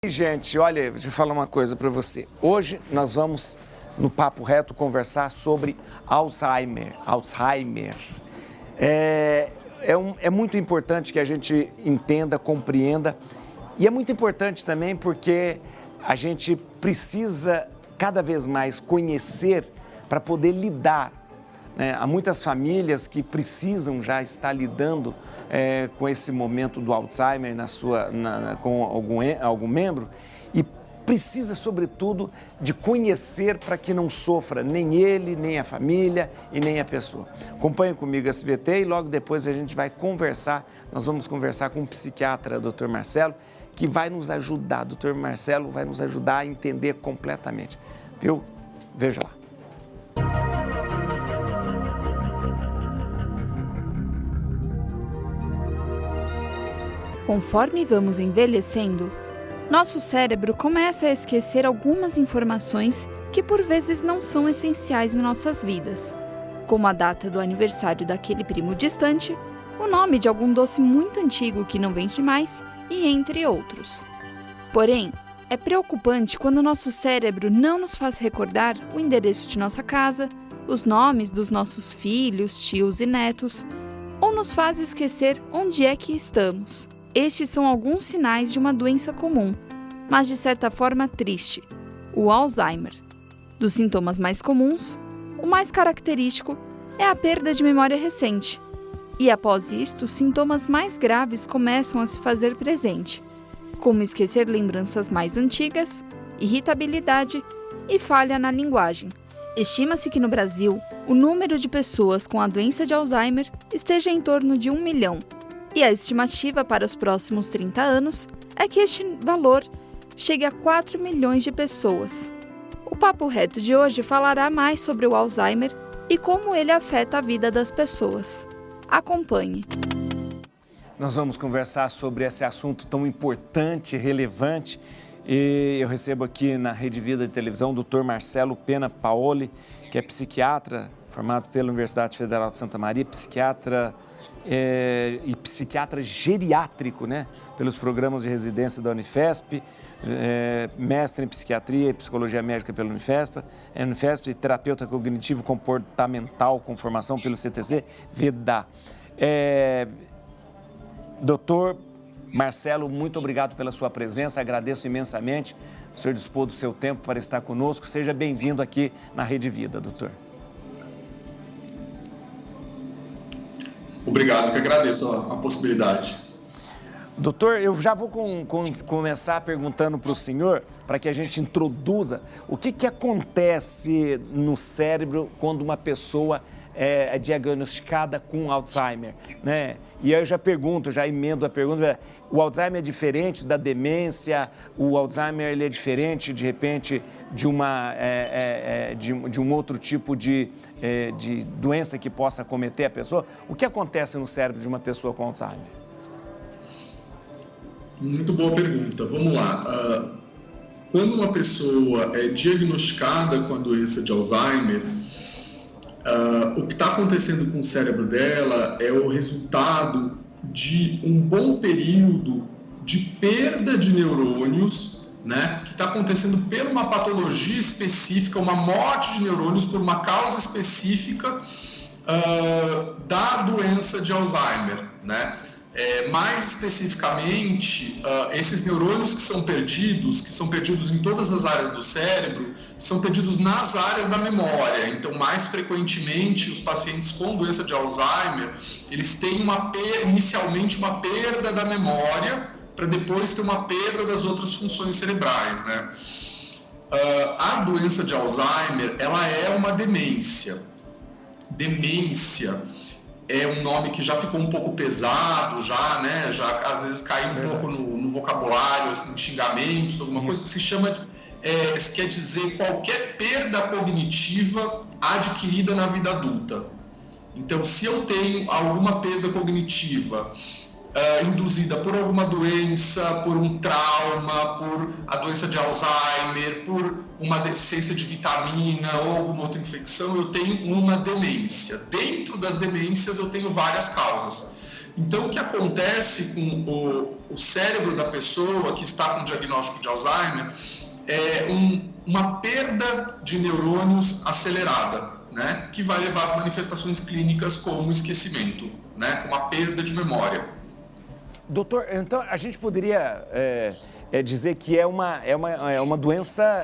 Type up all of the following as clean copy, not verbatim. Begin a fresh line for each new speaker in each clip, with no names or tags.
Gente, olha, deixa eu falar uma coisa para você. Hoje nós vamos, no Papo Reto, conversar sobre Alzheimer. É muito importante que a gente entenda, compreenda. E é muito importante também porque a gente precisa cada vez mais conhecer para poder lidar. Há muitas famílias que precisam já estar lidando com esse momento do Alzheimer com algum membro e precisa, sobretudo, de conhecer para que não sofra nem ele, nem a família e nem a pessoa. Acompanhe comigo a SBT e logo depois a gente vai conversar, nós vamos conversar com o psiquiatra, Dr. Marcelo, que vai nos ajudar, Dr. Marcelo vai nos ajudar a entender completamente, viu? Veja lá.
Conforme vamos envelhecendo, nosso cérebro começa a esquecer algumas informações que por vezes não são essenciais em nossas vidas, como a data do aniversário daquele primo distante, o nome de algum doce muito antigo que não vende mais e entre outros. Porém, é preocupante quando nosso cérebro não nos faz recordar o endereço de nossa casa, os nomes dos nossos filhos, tios e netos, ou nos faz esquecer onde é que estamos. Estes são alguns sinais de uma doença comum, mas de certa forma triste, o Alzheimer. Dos sintomas mais comuns, o mais característico é a perda de memória recente. E após isto, sintomas mais graves começam a se fazer presente, como esquecer lembranças mais antigas, irritabilidade e falha na linguagem. Estima-se que no Brasil, o número de pessoas com a doença de Alzheimer esteja em torno de 1 milhão. E a estimativa para os próximos 30 anos é que este valor chegue a 4 milhões de pessoas. O Papo Reto de hoje falará mais sobre o Alzheimer e como ele afeta a vida das pessoas. Acompanhe.
Nós vamos conversar sobre esse assunto tão importante, relevante. E eu recebo aqui na Rede Vida de Televisão o Dr. Marcelo Pena Paoli, que é psiquiatra, formado pela Universidade Federal de Santa Maria, psiquiatra e psiquiatra geriátrico, né? Pelos programas de residência da Unifesp, mestre em psiquiatria e psicologia médica pela Unifesp, terapeuta cognitivo comportamental com formação pelo CTC, VEDA. Doutor Marcelo, muito obrigado pela sua presença, agradeço imensamente o senhor dispor do seu tempo para estar conosco. Seja bem-vindo aqui na Rede Vida, doutor.
Obrigado, que agradeço a possibilidade.
Doutor, eu já vou começar perguntando para o senhor, para que a gente introduza, o que acontece no cérebro quando uma pessoa é diagnosticada com Alzheimer, né? E aí eu já emendo a pergunta, o Alzheimer é diferente da demência, o Alzheimer ele é diferente, de repente, de um outro tipo de doença que possa acometer a pessoa? O que acontece no cérebro de uma pessoa com Alzheimer?
Muito boa pergunta. Vamos lá. Quando uma pessoa é diagnosticada com a doença de Alzheimer, o que está acontecendo com o cérebro dela é o resultado de um bom período de perda de neurônios, né, que está acontecendo por uma patologia específica, uma morte de neurônios por uma causa específica da doença de Alzheimer, né? Mais especificamente, esses neurônios que são perdidos em todas as áreas do cérebro, são perdidos nas áreas da memória. Então, mais frequentemente, os pacientes com doença de Alzheimer, eles têm inicialmente uma perda da memória, para depois ter uma perda das outras funções cerebrais, né? A doença de Alzheimer, ela é uma demência. Demência é um nome que já ficou um pouco pesado, né? Já às vezes cai um pouco no vocabulário, assim, xingamentos, alguma coisa que se chama, quer dizer qualquer perda cognitiva adquirida na vida adulta. Então, se eu tenho alguma perda cognitiva induzida por alguma doença, por um trauma, por a doença de Alzheimer, por uma deficiência de vitamina ou alguma outra infecção, eu tenho uma demência. Dentro das demências eu tenho várias causas. Então, o que acontece com o cérebro da pessoa que está com diagnóstico de Alzheimer é uma perda de neurônios acelerada, né? Que vai levar às manifestações clínicas como esquecimento, né? Como a perda de memória.
Doutor, então a gente poderia dizer que é uma doença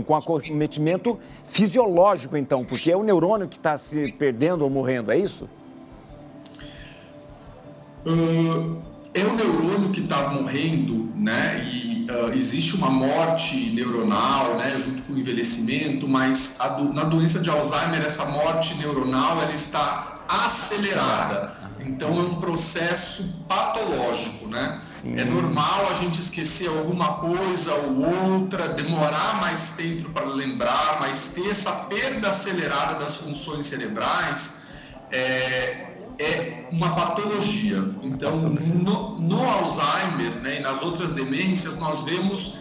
com acometimento fisiológico, então, porque é o neurônio que está se perdendo ou morrendo, é isso?
É o neurônio que está morrendo, né? E existe uma morte neuronal, né? Junto com o envelhecimento, mas na doença de Alzheimer, essa morte neuronal ela está acelerada. Então é um processo patológico, né? Sim. É normal a gente esquecer alguma coisa ou outra, demorar mais tempo para lembrar, mas ter essa perda acelerada das funções cerebrais é uma patologia. Então, no Alzheimer, né, e nas outras demências, nós vemos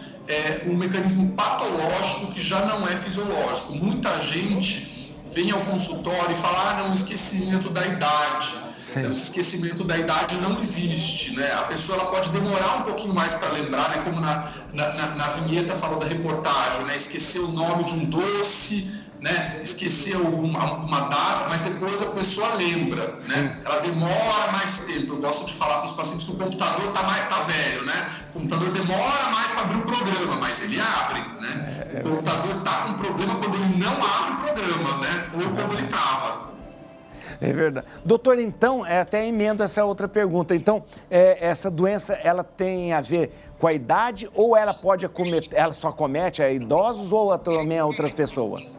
um mecanismo patológico que já não é fisiológico. Muita gente vem ao consultório e fala, não, esquecimento da idade. O esquecimento da idade não existe, né? A pessoa ela pode demorar um pouquinho mais para lembrar, né? Como na vinheta falou da reportagem, né? Esquecer o nome de um doce, né? Esquecer uma data, mas depois a pessoa lembra, né? Ela demora mais tempo. Eu gosto de falar para os pacientes que o computador tá velho, né? O computador demora mais para abrir o programa, mas ele abre, né? O computador está com problema quando ele não abre o programa, né? Ou quando ele trava.
É verdade. Doutor, então, até emendo essa outra pergunta. Então, essa doença, ela tem a ver com a idade ou ela pode acometer, ela só acomete a idosos ou também a outras pessoas?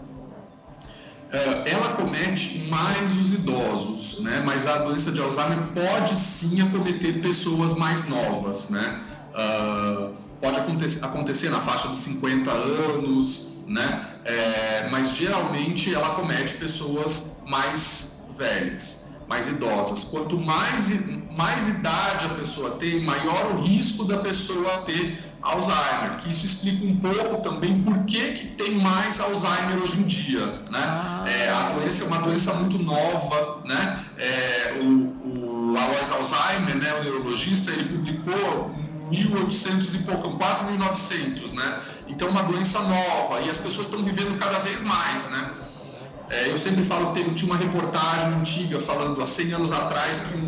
Ela acomete mais os idosos, né? Mas a doença de Alzheimer pode sim acometer pessoas mais novas, né? Pode acontecer na faixa dos 50 anos, né? Mas geralmente ela acomete pessoas mais velhas, mais idosas. Quanto mais idade a pessoa tem, maior o risco da pessoa ter Alzheimer, que isso explica um pouco também por que tem mais Alzheimer hoje em dia, né? A doença é uma doença muito nova, né? O Alois Alzheimer, né, o neurologista, ele publicou 1800 e pouco, quase 1900, né? Então é uma doença nova e as pessoas estão vivendo cada vez mais, né? Eu sempre falo que tinha uma reportagem antiga falando há 100 anos atrás que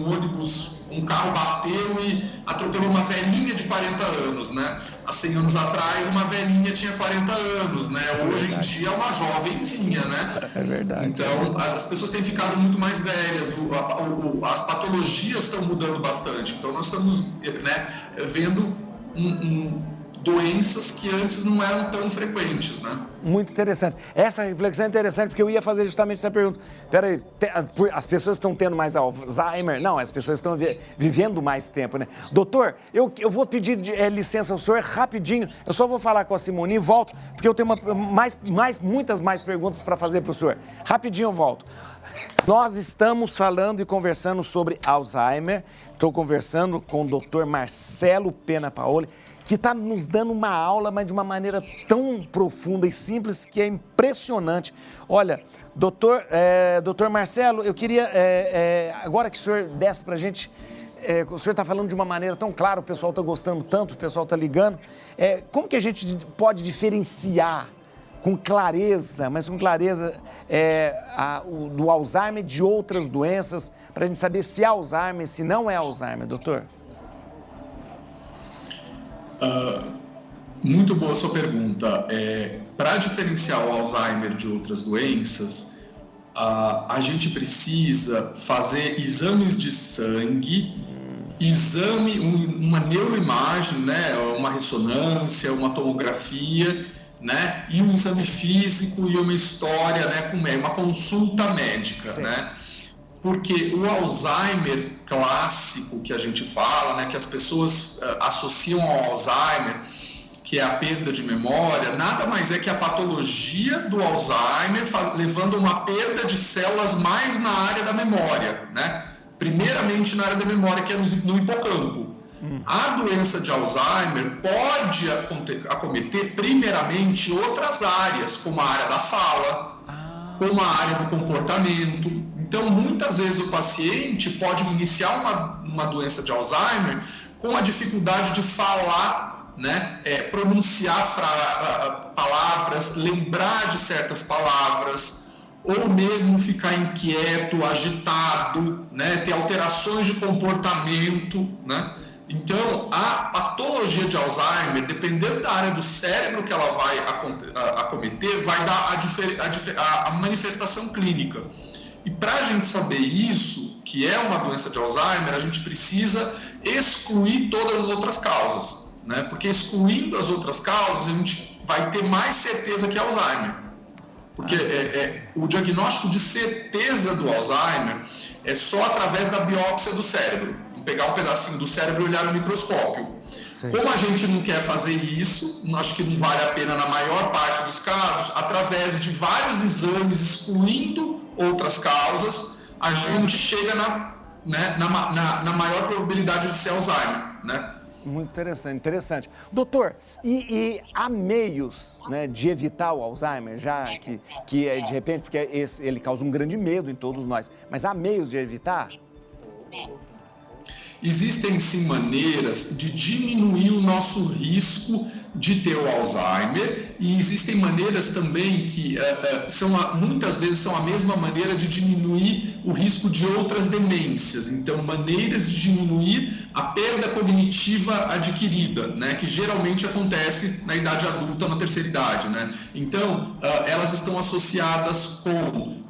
um carro bateu e atropelou uma velhinha de 40 anos, né? Há 100 anos atrás uma velhinha tinha 40 anos, né? Hoje em dia é uma jovenzinha, né?
É verdade.
Então as pessoas têm ficado muito mais velhas, as patologias estão mudando bastante. Então nós estamos, né, vendo doenças que antes não eram tão frequentes, né?
Muito interessante. Essa reflexão é interessante porque eu ia fazer justamente essa pergunta. Peraí, as pessoas estão tendo mais Alzheimer? Não, as pessoas estão vivendo mais tempo, né? Doutor, eu vou pedir licença ao senhor rapidinho. Eu só vou falar com a Simone e volto, porque eu tenho muitas mais perguntas para fazer para o senhor. Rapidinho eu volto. Nós estamos falando e conversando sobre Alzheimer. Estou conversando com o doutor Marcelo Pena Paoli, que está nos dando uma aula, mas de uma maneira tão profunda e simples que é impressionante. Olha, doutor Marcelo, eu queria, agora que o senhor desse para a gente, o senhor está falando de uma maneira tão clara, o pessoal está gostando tanto, o pessoal está ligando, como que a gente pode diferenciar com clareza, mas com clareza, do Alzheimer de outras doenças, para a gente saber se é Alzheimer, se não é Alzheimer, doutor?
Muito boa sua pergunta. Para diferenciar o Alzheimer de outras doenças, a gente precisa fazer exames de sangue, uma neuroimagem, né, uma ressonância, uma tomografia, né, e um exame físico e uma história, né, uma consulta médica, né? Porque o Alzheimer clássico que a gente fala, né, que as pessoas associam ao Alzheimer, que é a perda de memória, nada mais é que a patologia do Alzheimer levando a uma perda de células mais na área da memória, né? Primeiramente na área da memória, que é no hipocampo. A doença de Alzheimer pode acometer primeiramente outras áreas, como a área da fala, como a área do comportamento. Então, muitas vezes o paciente pode iniciar uma doença de Alzheimer com a dificuldade de falar, né, pronunciar palavras, lembrar de certas palavras, ou mesmo ficar inquieto, agitado, né, ter alterações de comportamento, né? Então, a patologia de Alzheimer, dependendo da área do cérebro que ela vai acometer, vai dar a manifestação clínica. E para a gente saber isso, que é uma doença de Alzheimer, a gente precisa excluir todas as outras causas, né? Porque excluindo as outras causas, a gente vai ter mais certeza que é Alzheimer. Porque o diagnóstico de certeza do Alzheimer é só através da biópsia do cérebro. Pegar um pedacinho do cérebro e olhar no microscópio. Sim. Como a gente não quer fazer isso, acho que não vale a pena na maior parte dos casos, através de vários exames, excluindo outras causas, a gente chega na maior probabilidade de ser Alzheimer, né?
Muito interessante. Doutor, e há meios, né, de evitar o Alzheimer, já que de repente, porque ele causa um grande medo em todos nós, mas há meios de evitar?
Existem sim maneiras de diminuir o nosso risco de ter o Alzheimer, e existem maneiras também que muitas vezes são a mesma maneira de diminuir o risco de outras demências. Então, maneiras de diminuir a perda cognitiva adquirida, né, que geralmente acontece na idade adulta, na terceira idade, né? Então, elas estão associadas com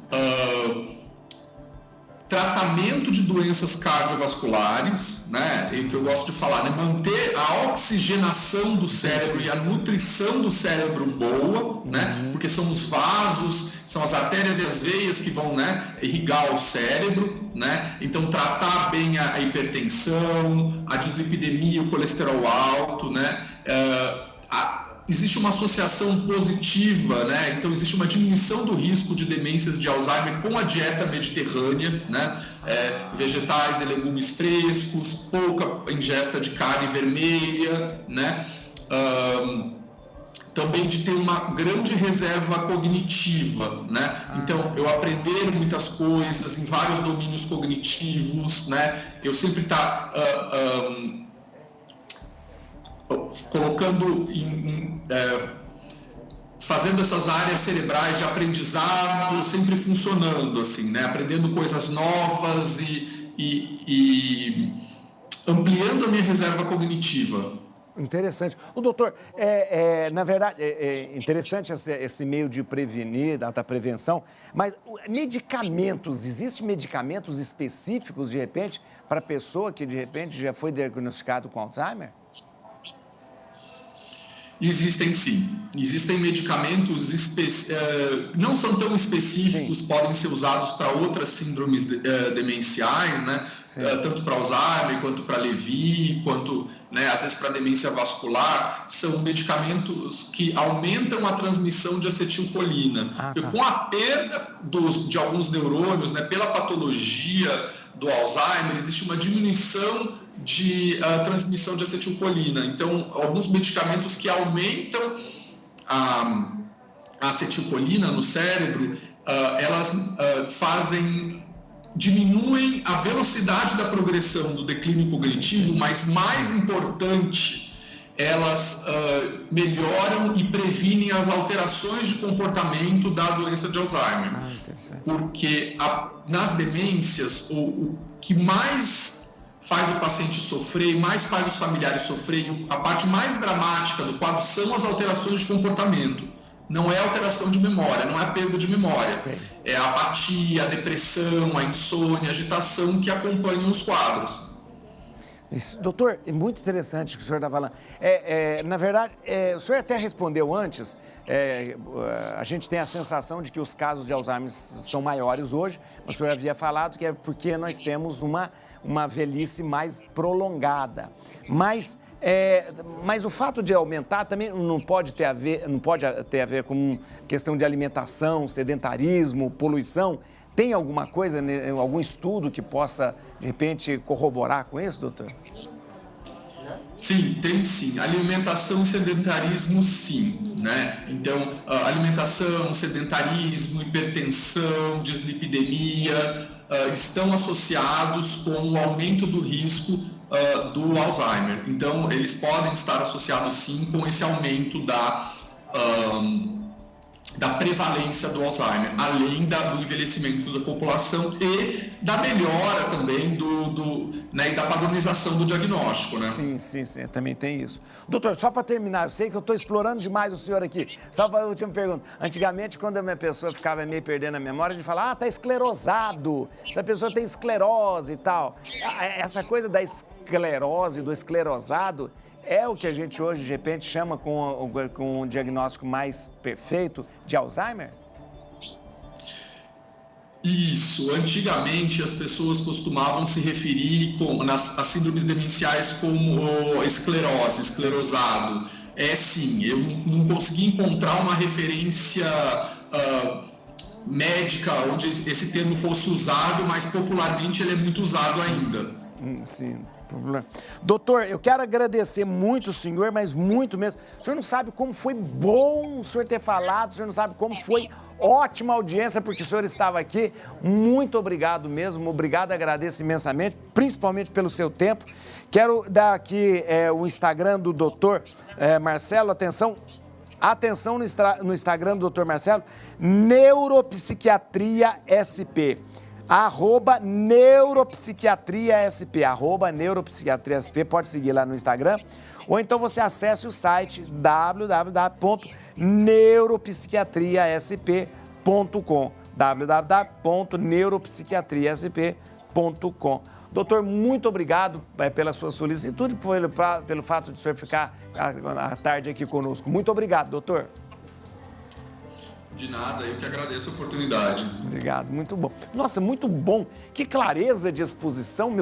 tratamento de doenças cardiovasculares, né, e que eu gosto de falar, né, manter a oxigenação do cérebro e a nutrição do cérebro boa, né, porque são os vasos, são as artérias e as veias que vão, né, irrigar o cérebro, né, então tratar bem a hipertensão, a dislipidemia, o colesterol alto, né, existe uma associação positiva, né? Então existe uma diminuição do risco de demências de Alzheimer com a dieta mediterrânea, né? Vegetais e legumes frescos, pouca ingesta de carne vermelha, né? Também de ter uma grande reserva cognitiva, né? Então, eu aprender muitas coisas em vários domínios cognitivos, né? Eu sempre colocando fazendo essas áreas cerebrais de aprendizado sempre funcionando, assim, né? Aprendendo coisas novas e ampliando a minha reserva cognitiva.
Interessante. O doutor, na verdade, interessante esse meio de prevenir, da prevenção, mas medicamentos, existem medicamentos específicos, de repente, para a pessoa que, de repente, já foi diagnosticado com Alzheimer?
Existem sim. Existem medicamentos não são tão específicos, sim, podem ser usados para outras síndromes demenciais, né? Tanto para Alzheimer, quanto para Lewy, quanto, né, às vezes para demência vascular. São medicamentos que aumentam a transmissão de acetilcolina. E com a perda de alguns neurônios, né, pela patologia do Alzheimer, existe uma diminuição de transmissão de acetilcolina. Então, alguns medicamentos que aumentam a acetilcolina no cérebro, elas diminuem a velocidade da progressão do declínio cognitivo, mas mais importante, elas melhoram e previnem as alterações de comportamento da doença de Alzheimer. Porque nas demências, o que mais faz o paciente sofrer e mais faz os familiares sofrerem, a parte mais dramática do quadro são as alterações de comportamento. Não é alteração de memória, não é a perda de memória. Sim. É a apatia, a depressão, a insônia, a agitação que acompanham os quadros.
Isso, doutor, é muito interessante o que o senhor está falando. Na verdade, o senhor até respondeu antes, a gente tem a sensação de que os casos de Alzheimer são maiores hoje, mas o senhor havia falado que é porque nós temos uma velhice mais prolongada. Mas o fato de aumentar também não pode ter a ver com questão de alimentação, sedentarismo, poluição. Tem alguma coisa, algum estudo que possa, de repente, corroborar com isso, doutor?
Sim, tem sim. Alimentação e sedentarismo, sim, né? Então, alimentação, sedentarismo, hipertensão, dislipidemia, estão associados com o aumento do risco do Alzheimer. Então, eles podem estar associados sim com esse aumento da prevalência do Alzheimer, além do envelhecimento da população e da melhora também né, e da padronização do diagnóstico, né?
Sim, também tem isso. Doutor, só para terminar, eu sei que eu estou explorando demais o senhor aqui, só para a última pergunta. Antigamente, quando a minha pessoa ficava meio perdendo a memória, a gente falava, tá esclerosado, essa pessoa tem esclerose e tal. Essa coisa da esclerose, do esclerosado, é o que a gente hoje, de repente, chama com um diagnóstico mais perfeito de Alzheimer?
Isso. Antigamente, as pessoas costumavam se referir às síndromes demenciais como esclerose, esclerosado. Sim, eu não consegui encontrar uma referência médica onde esse termo fosse usado, mas popularmente ele é muito usado ainda.
Sim. Doutor, eu quero agradecer muito o senhor, mas muito mesmo. O senhor não sabe como foi bom o senhor ter falado, o senhor não sabe como foi ótima audiência, porque o senhor estava aqui. Muito obrigado mesmo, obrigado, agradeço imensamente, principalmente pelo seu tempo. Quero dar aqui o Instagram do doutor Marcelo, atenção no Instagram do doutor Marcelo, Neuropsiquiatria SP. @neuropsiquiatriasp, @neuropsiquiatriasp, pode seguir lá no Instagram, ou então você acesse o site www.neuropsiquiatriasp.com, www.neuropsiquiatriasp.com. Doutor, muito obrigado pela sua solicitude, pelo fato de o senhor ficar à tarde aqui conosco. Muito obrigado, doutor.
De nada, eu que agradeço a oportunidade.
Obrigado, muito bom. Nossa, muito bom. Que clareza de exposição, meu